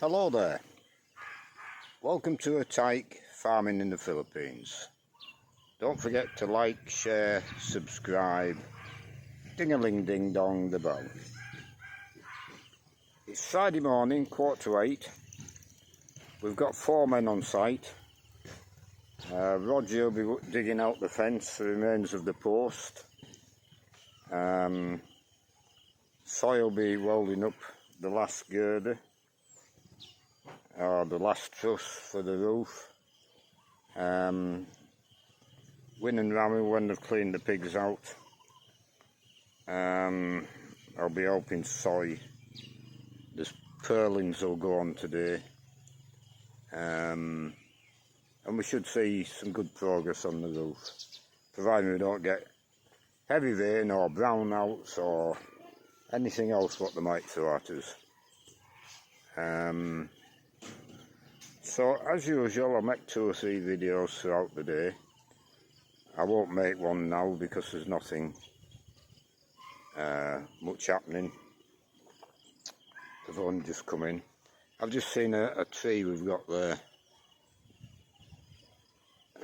Hello there, welcome to a tyke farming in the Philippines. Don't forget to like, share, subscribe, ding-a-ling-ding-dong the bell. It's Friday morning, 7:45. We've got 4 men on site. Roger will be digging out the fence, the remains of the post. Soy will be welding up the last girder, or the last truss for the roof. Win and ramming when they've cleaned the pigs out. I'll be helping Soy. There's Purlins will go on today. And we should see some good progress on the roof, providing we don't get heavy rain or brownouts or anything else what they might throw at us. So as usual, I'll make 2 or 3 videos throughout the day. I won't make one now because there's nothing much happening. They've only just come in. I've just seen a tree we've got there.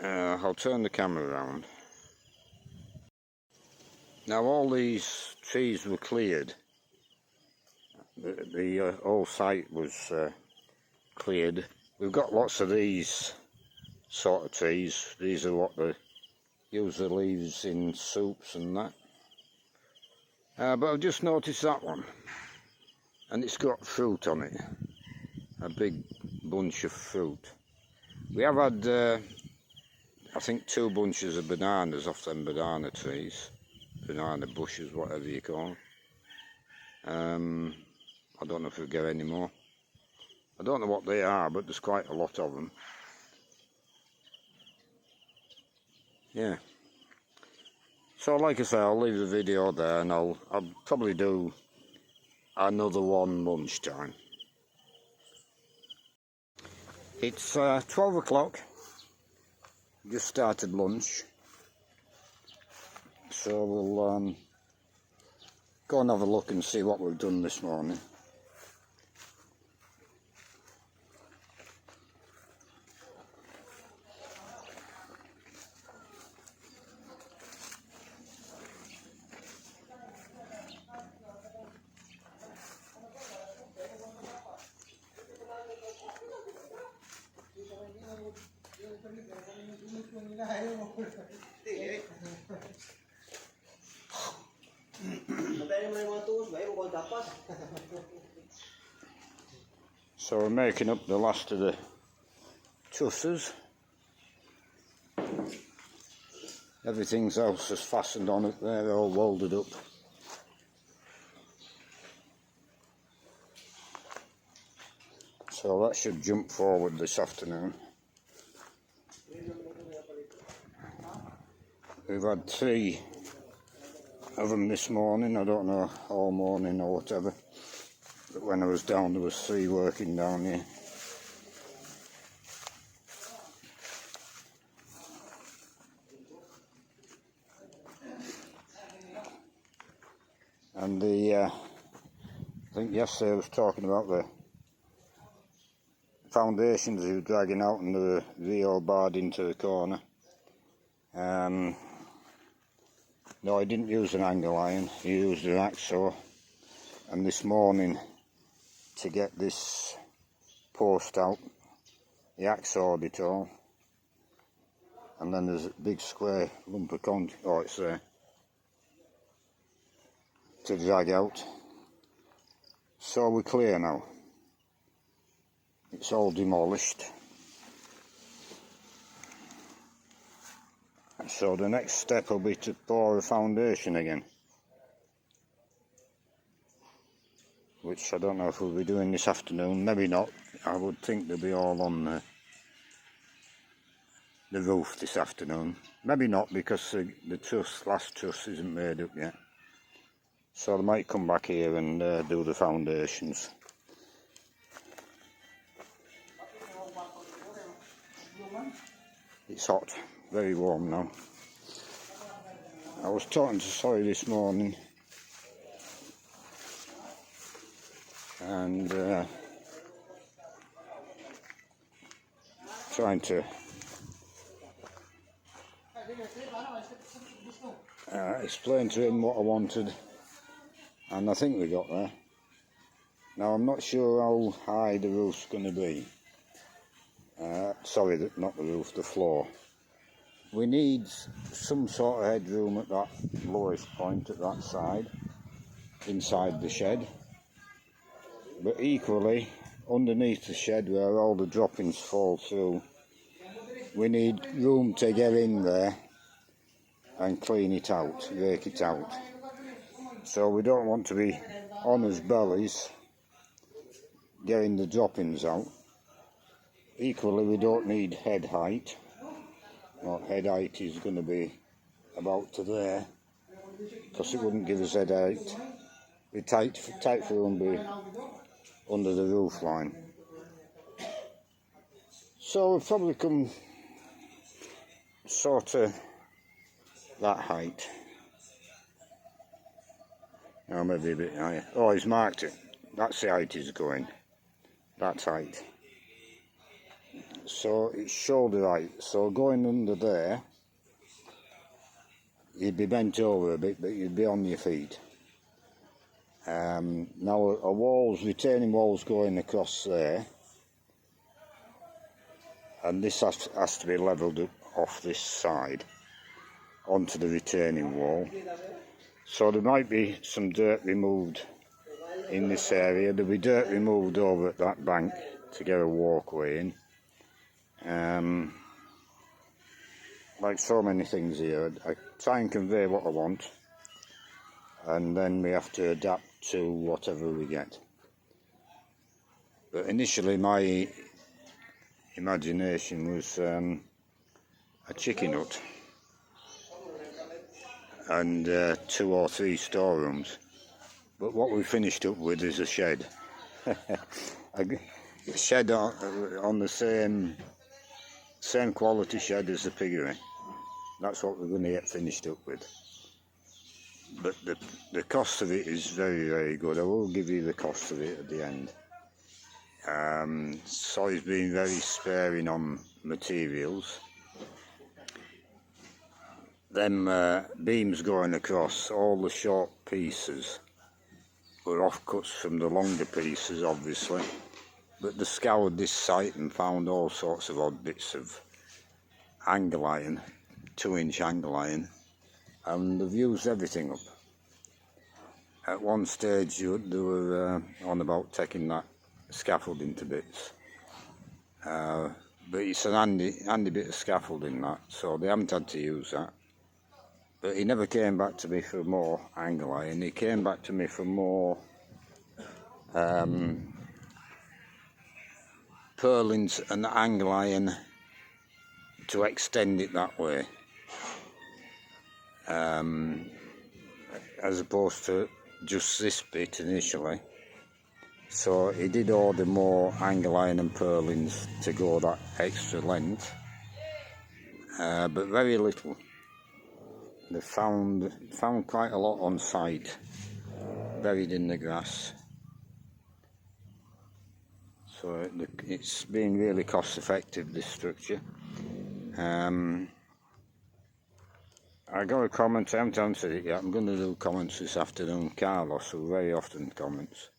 I'll turn the camera around. Now all these trees were cleared. The whole site was cleared. We've got lots of these sort of trees. These are what they use the leaves in soups and that. But I've just noticed that one, and it's got fruit on it, a big bunch of fruit. We have had, I think, 2 bunches of bananas off them banana trees, banana bushes, whatever you call them. I don't know if we'll get any more. I don't know what they are, but there's quite a lot of them. Yeah. So like I say, I'll leave the video there, and I'll probably do another one lunchtime. It's 12 o'clock. Just started lunch. So we'll go and have a look and see what we've done this morning. So we're making up the last of the trusses. Everything else is fastened on up there, all welded up. So that should jump forward this afternoon. We've had 3 of them this morning. I don't know, all morning or whatever, but when I was down there was 3 working down here. And I think yesterday I was talking about the foundations he was dragging out, and the VO barred into the corner. No, I didn't use an angle iron, he used an hacksaw. And this morning, to get this post out, he hacksawed it all. And then there's a big square lump of concrete, oh, it's there, to drag out. So we're clear now. It's all demolished. So the next step will be to pour a foundation again, which I don't know if we'll be doing this afternoon, maybe not. I would think they'll be all on the roof this afternoon. Maybe not, because the last truss isn't made up yet. So they might come back here and do the foundations. It's hot, very warm now. I was talking to Soy this morning, and trying to explain to him what I wanted, and I think we got there. Now I'm not sure how high the roof's going to be. Sorry, not the roof, the floor. We need some sort of headroom at that lowest point at that side, inside the shed. But equally, underneath the shed where all the droppings fall through, we need room to get in there and clean it out, rake it out. So we don't want to be on his bellies getting the droppings out. Equally, we don't need head height. Well, head height is going to be about to there, because it wouldn't give us head height. Be tight for room, be under the roof line. So we'll probably come sort of that height. Or maybe a bit higher. Oh, he's marked it. That's the height he's going. That height. So it's shoulder height. So going under there, you'd be bent over a bit, but you'd be on your feet. Now a wall's, retaining wall's going across there, and this has to be levelled off this side onto the retaining wall. So there might be some dirt removed in this area. There'll be dirt removed over at that bank to get a walkway in. Like so many things here, I try and convey what I want, and then we have to adapt to whatever we get. But initially my imagination was a chicken hut and 2 or 3 storerooms, but what we finished up with is a shed. A shed on the same quality shed as the piggery. That's what we're going to get finished up with. But the cost of it is very, very good. I will give you the cost of it at the end. So he's been very sparing on materials. Them beams going across, all the short pieces were offcuts from the longer pieces, obviously. But they scoured this site and found all sorts of odd bits of angle iron, 2-inch angle iron, and they've used everything up. At one stage they were on about taking that scaffolding to bits, but it's an handy bit of scaffolding, that, so they haven't had to use that. But he never came back to me for more angle iron. He came back to me for more purlins and angle iron to extend it that way, as opposed to just this bit initially. So he did order more angle iron and purlins to go that extra length, but very little. They found quite a lot on site, buried in the grass. So it's been really cost effective, this structure. I got a comment, I haven't answered it yet. I'm going to do comments this afternoon. Carlos, who very often comments,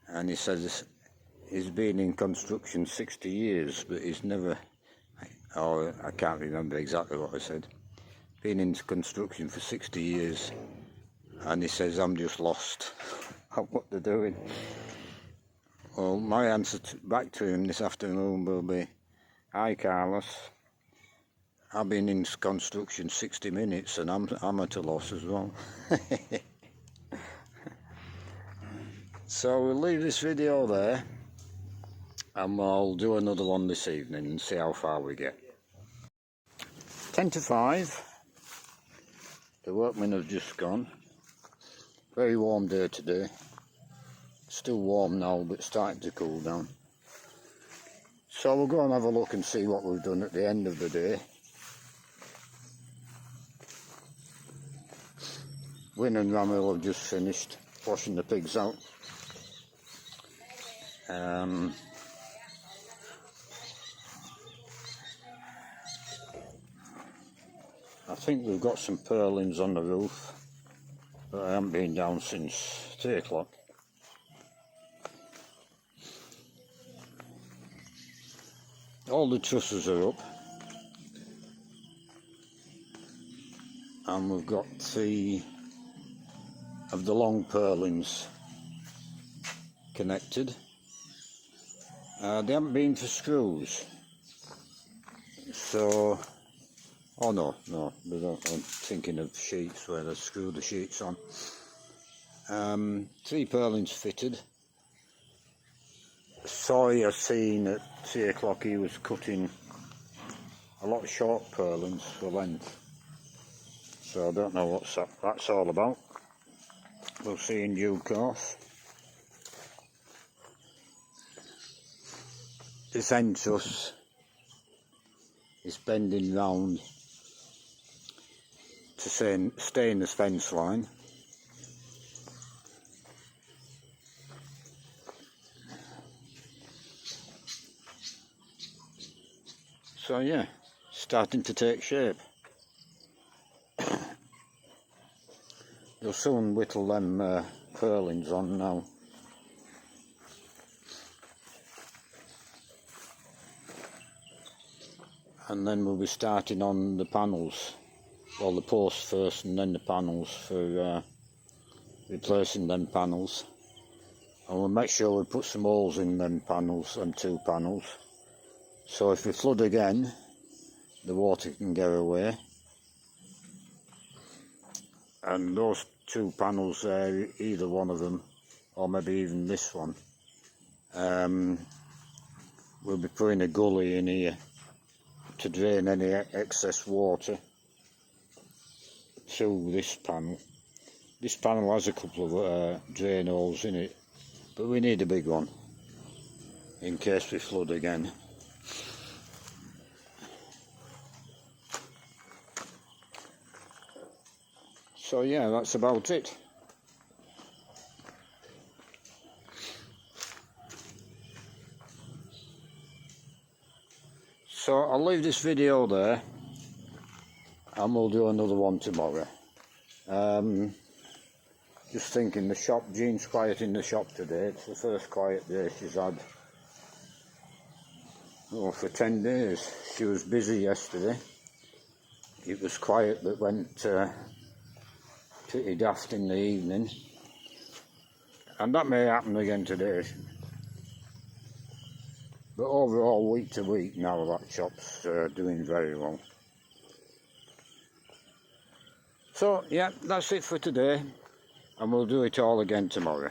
and he says he's been in construction 60 years, but he's never, or I can't remember exactly what I said, been in construction for 60 years, and he says I'm just lost at what they're doing. Well, my answer back to him this afternoon will be, hi Carlos, I've been in construction 60 minutes and I'm at a loss as well. So we'll leave this video there, and I'll do another one this evening and see how far we get. 10 to 5, the workmen have just gone. Very warm day today. Still warm now, but starting to cool down. So we'll go and have a look and see what we've done at the end of the day. Wynne and Ramil have just finished washing the pigs out. think we've got some purlins on the roof, but I haven't been down since 3 o'clock. All the trusses are up, and we've got 3 of the long purlins connected. They haven't been for screws, so oh no, I'm thinking of sheets where they screw the sheets on. 3 purlins fitted. Sawyer seen at 3 o'clock he was cutting a lot of short purlins for length, so I don't know what that's all about. We'll see in due course. This end truss is bending round to stay in the fence line. So yeah, starting to take shape. You'll soon whittle them purlins on now. And then we'll be starting on the panels. Well, the posts first and then the panels for replacing them panels. And we'll make sure we put some holes in them panels, them 2 panels. So if we flood again, the water can get away. And those 2 panels there, either one of them, or maybe even this one, we'll be putting a gully in here to drain any excess water through this panel. This panel has a couple of drain holes in it, but we need a big one in case we flood again. So yeah, that's about it. So I'll leave this video there, and we'll do another one tomorrow. Just thinking, the shop, Jean's quiet in the shop today. It's the first quiet day she's had for 10 days. She was busy yesterday. It was quiet, but went pretty daft in the evening, and that may happen again today. But overall, week to week now, that shop's doing very well. So yeah, that's it for today, and we'll do it all again tomorrow.